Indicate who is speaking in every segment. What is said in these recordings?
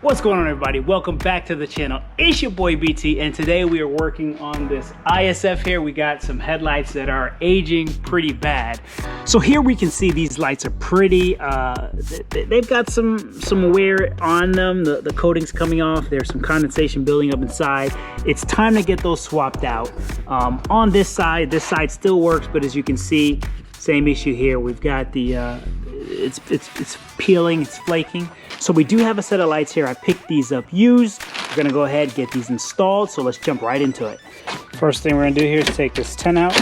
Speaker 1: What's going on, everybody? Welcome back to the channel. It's your boy BT, and today we are working on this ISF here. We got some headlights that are aging pretty bad. So here we can see these lights are pretty, they've got some wear on them. The coating's coming off. There's some condensation building up inside. It's time to get those swapped out. On this side still works, but as you can see, same issue here. We've got the, it's peeling, it's flaking. So we do have a set of lights here. I picked these up used. We're gonna go ahead and get these installed. So let's jump right into it. First thing we're gonna do here is take this 10 out.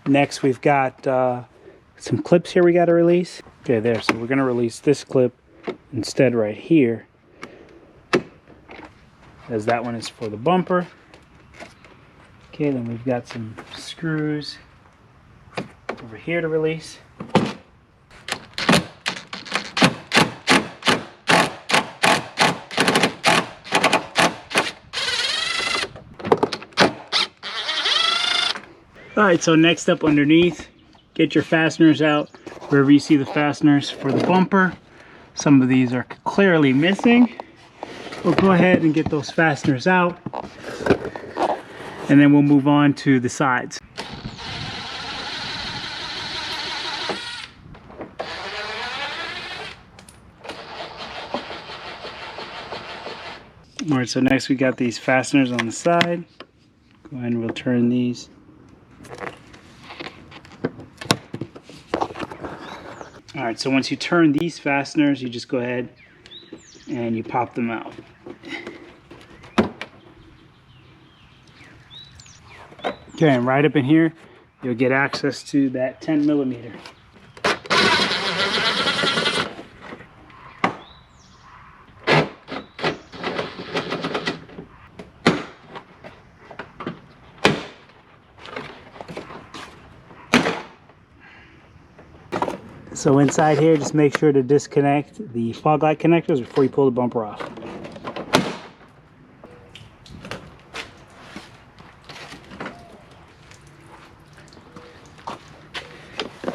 Speaker 1: Next, we've got some clips here we gotta release. Okay, there, so we're gonna release this clip instead right here, as that one is for the bumper. Okay, then we've got some screws over here to release. All right, so next up underneath, get your fasteners out wherever you see the fasteners for the bumper. Some of these are clearly missing. We'll go ahead and get those fasteners out, and then we'll move on to the sides. All right, so next we got these fasteners on the side. Go ahead and we'll turn these. All right, so once you turn these fasteners, you just go ahead and you pop them out. Okay, and right up in here, you'll get access to that 10mm. So inside here, just make sure to disconnect the fog light connectors before you pull the bumper off.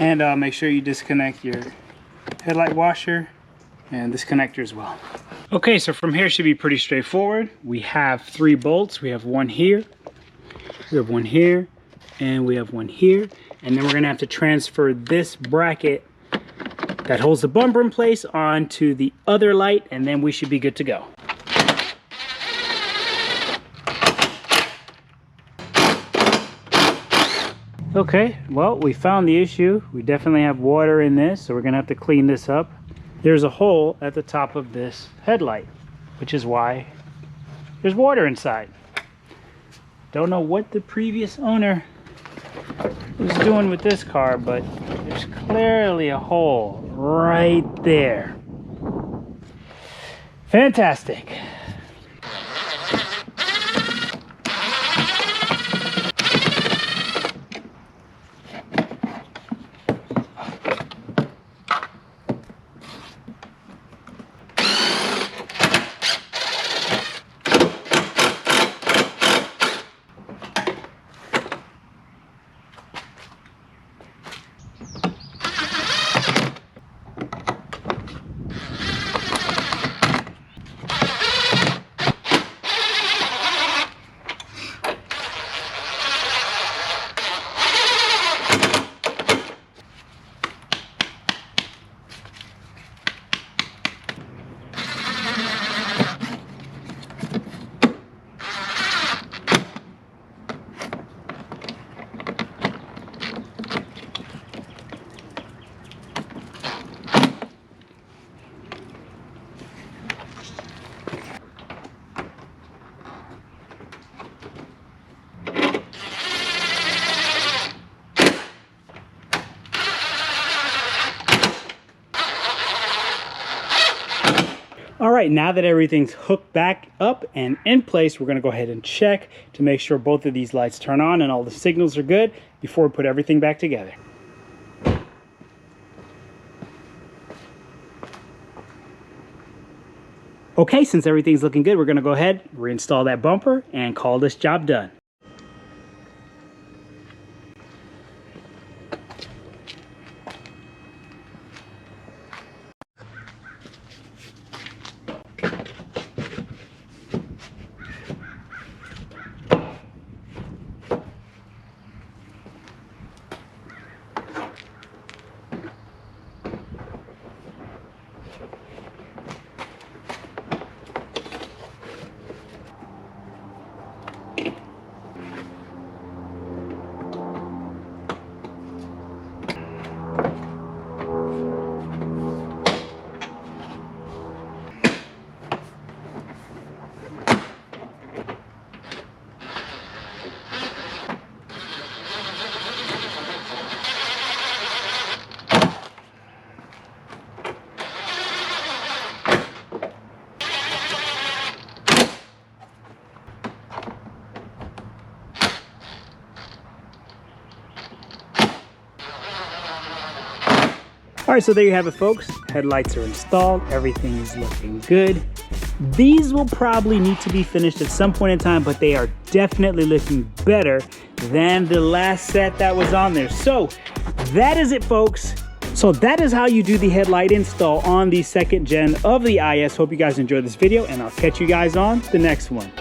Speaker 1: And make sure you disconnect your headlight washer and this connector as well. Okay, so from here should be pretty straightforward. We have 3 bolts. We have one here, we have one here, and we have one here. And then we're gonna have to transfer this bracket that holds the bumper in place onto the other light, and then we should be good to go. Okay, well, we found the issue. We definitely have water in this, so we're gonna have to clean this up. There's a hole at the top of this headlight, which is why there's water inside. Don't know what the previous owner was doing with this car, but there's clearly a hole right there. Fantastic. All right, now that everything's hooked back up and in place, we're gonna go ahead and check to make sure both of these lights turn on and all the signals are good before we put everything back together. Okay, since everything's looking good, we're gonna go ahead, reinstall that bumper and call this job done. All right, so there you have it, folks. Headlights are installed. Everything is looking good. These will probably need to be finished at some point in time, but they are definitely looking better than the last set that was on there. So that is it, folks. So that is how you do the headlight install on the second gen of the IS. Hope you guys enjoyed this video, and I'll catch you guys on the next one.